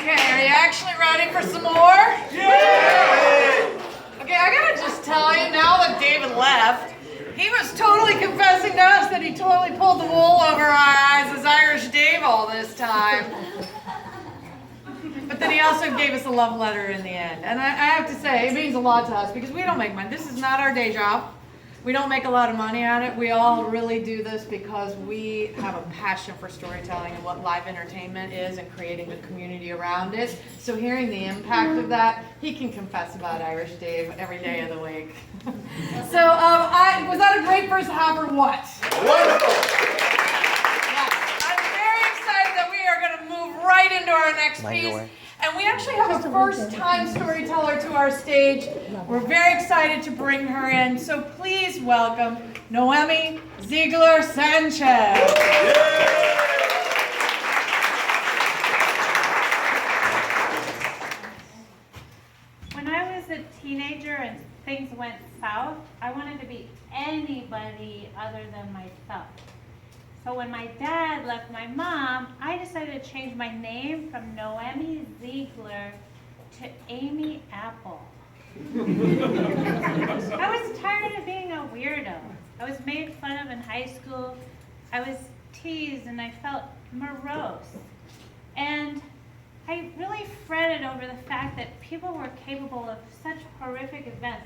Okay, are you actually ready for some more? Yeah! Okay, I gotta just tell you, now that David left, he was totally confessing to us that he totally pulled the wool over our eyes as Irish Dave all this time. But then he also gave us a love letter in the end. And I have to say, it means a lot to us because we don't make money. This is not our day job. We don't make a lot of money at it. We all really do this because we have a passion for storytelling and what live entertainment is and creating a community around it. So hearing the impact of that, he can confess about Irish Dave every day of the week. So was that a great first half or what? Wonderful! I'm very excited that we are going to move right into our next piece. And we actually have a first-time storyteller to our stage. We're very excited to bring her in. So please welcome Noemi Ziegler-Sanchez. When I was a teenager and things went south, I wanted to be anybody other than myself. So when my dad left my mom, I decided to change my name from Noemi Ziegler to Amy Apple. I was tired of being a weirdo. I was made fun of in high school. I was teased and I felt morose. And I really fretted over the fact that people were capable of such horrific events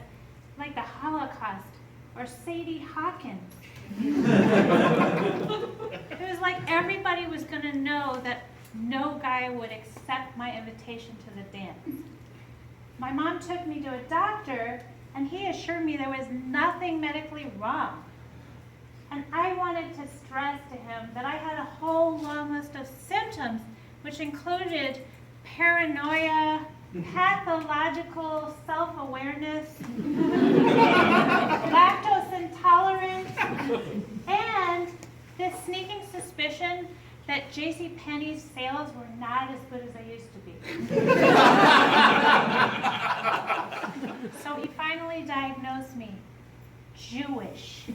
like the Holocaust or Sadie Hawkins. It was like everybody was going to know that no guy would accept my invitation to the dance. My mom took me to a doctor, and he assured me there was nothing medically wrong. And I wanted to stress to him that I had a whole long list of symptoms, which included paranoia, pathological self-awareness, lactose intolerance, and this sneaking suspicion that JCPenney's sales were not as good as they used to be. So he finally diagnosed me Jewish.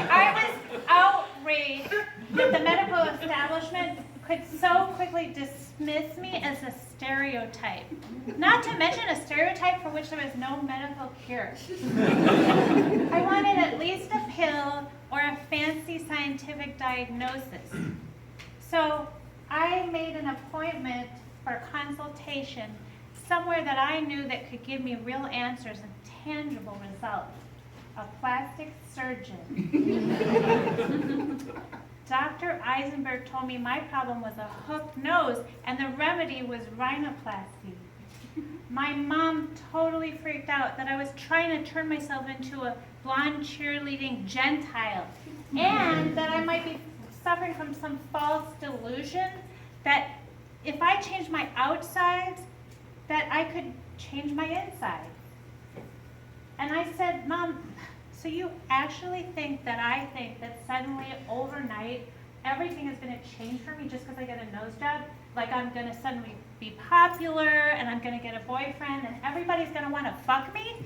I was outraged that the medical establishment could so quickly dismiss me as a stereotype. Not to mention a stereotype for which there was no medical cure. I wanted at least a pill or a fancy scientific diagnosis. So I made an appointment for consultation somewhere that I knew that could give me real answers and tangible results. A plastic surgeon. Dr. Eisenberg told me my problem was a hooked nose and the remedy was rhinoplasty. My mom totally freaked out that I was trying to turn myself into a blonde cheerleading Gentile and that I might be suffering from some false delusion that if I changed my outsides, that I could change my insides. And I said, Mom, so you actually think that I think that suddenly, overnight, everything is going to change for me just because I get a nose job? Like I'm going to suddenly be popular and I'm going to get a boyfriend and everybody's going to want to fuck me?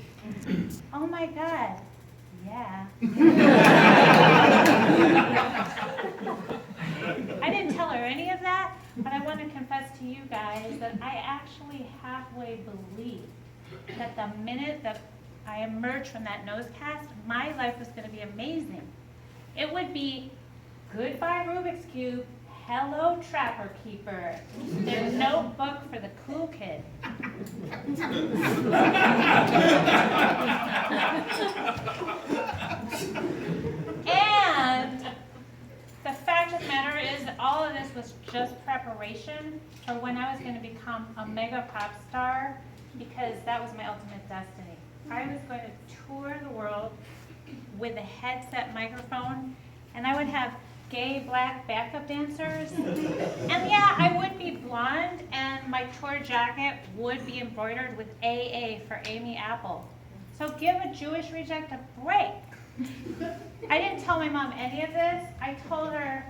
Oh my God, yeah. I didn't tell her any of that, but I want to confess to you guys that I actually halfway believed that the minute that I emerged from that nose cast, my life was going to be amazing. It would be goodbye Rubik's Cube, hello Trapper Keeper. There's no book for the cool kid. And the fact of the matter is that all of this was just preparation for when I was going to become a mega pop star, because that was my ultimate destiny. I was going to tour the world with a headset microphone, and I would have gay black backup dancers. And yeah, I would be blonde, and my tour jacket would be embroidered with AA for Amy Apple. So give a Jewish reject a break. I didn't tell my mom any of this. I told her,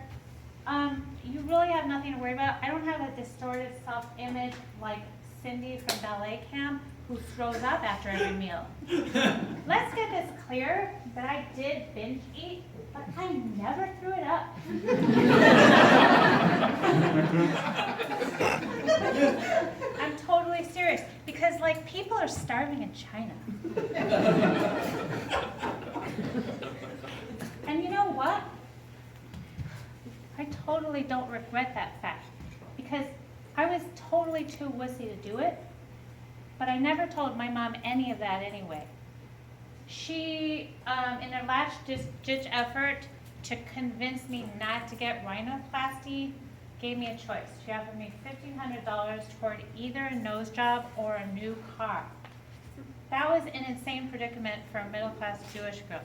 you really have nothing to worry about. I don't have a distorted self-image like Cindy from ballet camp, who throws up after every meal. Let's get this clear that I did binge eat, but I never threw it up. I'm totally serious, because like people are starving in China. And you know what? I totally don't regret that fact, because I was totally too wussy to do it, but I never told my mom any of that anyway. She, in her last ditch effort to convince me not to get rhinoplasty, gave me a choice. She offered me $1,500 toward either a nose job or a new car. That was an insane predicament for a middle-class Jewish girl.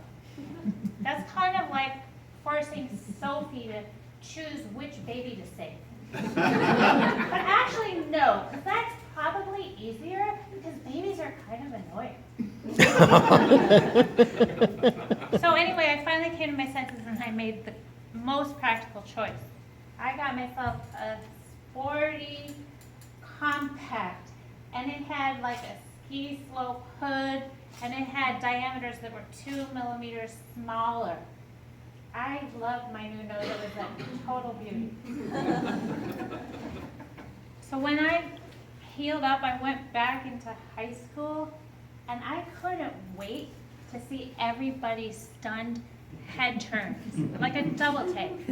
That's kind of like forcing Sophie to choose which baby to save. But actually, no, because that's probably easier, because babies are kind of annoying. So anyway, I finally came to my senses and I made the most practical choice. I got myself a sporty compact, and it had like a ski slope hood, and it had diameters that were 2 millimeters smaller. I loved my new nose. It was a total beauty. So when I healed up, I went back into high school, and I couldn't wait to see everybody's stunned head turns, like a double take.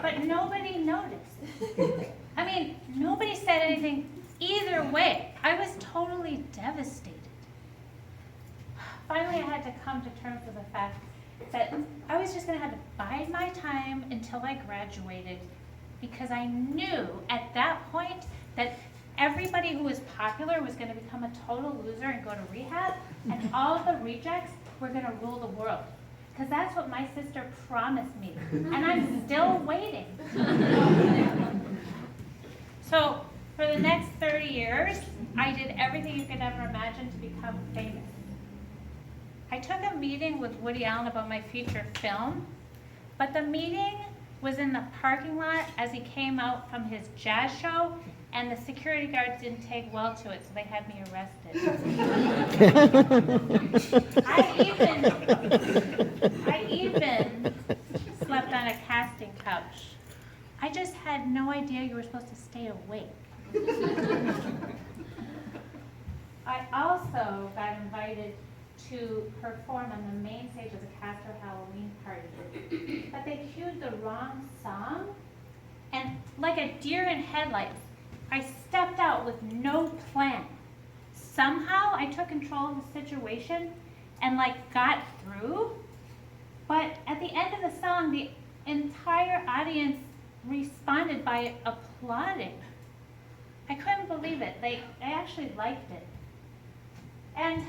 But nobody noticed. I mean, nobody said anything either way. I was totally devastated. Finally, I had to come to terms with the fact that I was just going to have to bide my time until I graduated, because I knew at that point that everybody who was popular was going to become a total loser and go to rehab, and all the rejects were going to rule the world. Because that's what my sister promised me, and I'm still waiting. So for the next 30 years, I did everything you could ever imagine to become famous. I took a meeting with Woody Allen about my feature film, but the meeting was in the parking lot as he came out from his jazz show, and the security guards didn't take well to it, so they had me arrested. I even slept on a casting couch. I just had no idea you were supposed to stay awake. I also got invited to perform on the main stage of the Castor Halloween party, but they cued the wrong song, and like a deer in headlights, I stepped out with no plan. Somehow I took control of the situation and like got through, but at the end of the song, the entire audience responded by applauding. I couldn't believe it. They actually liked it. And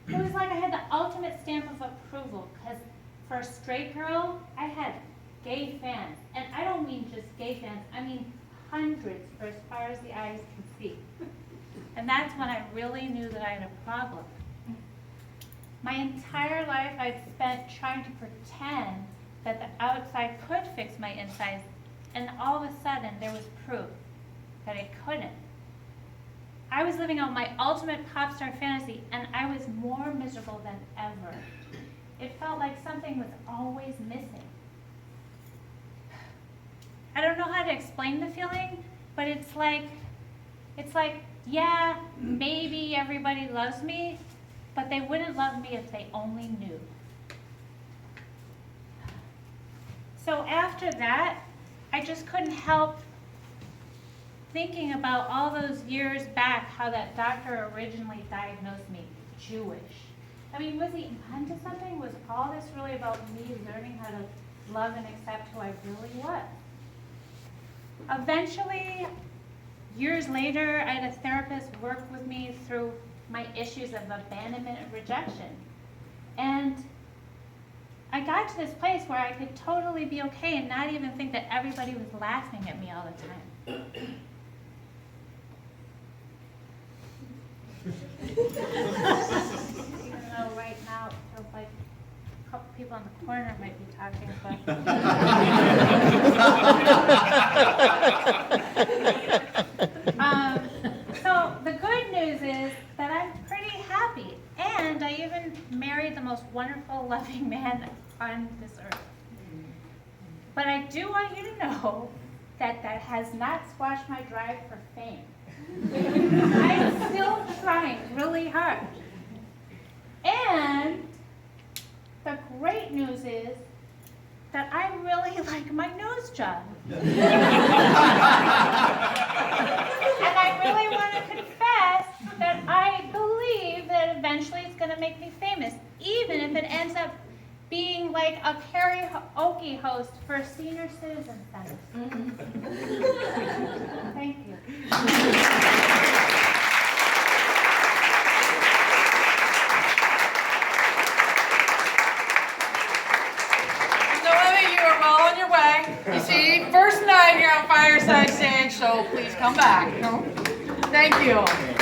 it was like I had the ultimate stamp of approval, because for a straight girl, I had gay fans. And I don't mean just gay fans, I mean hundreds for as far as the eyes can see. And that's when I really knew that I had a problem. My entire life I'd spent trying to pretend that the outside could fix my insides, and all of a sudden there was proof that it couldn't. I was living out my ultimate pop star fantasy, and I was more miserable than ever. It felt like something was always missing. I don't know how to explain the feeling, but it's like, yeah, maybe everybody loves me, but they wouldn't love me if they only knew. So after that, I just couldn't help thinking about all those years back, how that doctor originally diagnosed me Jewish. I mean, was he onto something? Was all this really about me learning how to love and accept who I really was? Eventually, years later, I had a therapist work with me through my issues of abandonment and rejection. And I got to this place where I could totally be okay and not even think that everybody was laughing at me all the time. Even though right now it feels like a couple people in the corner might be talking, but wonderful, loving man on this earth. But I do want you to know that that has not squashed my drive for fame. I'm still trying really hard. And the great news is that I really like my nose job. And I really want to confess that I believe that eventually it's going to make me famous, even if it ends up being like a karaoke host for a senior citizen center. Thank you. You are well on your way. You see, first night here on Fireside Stage, so please come back. Thank you.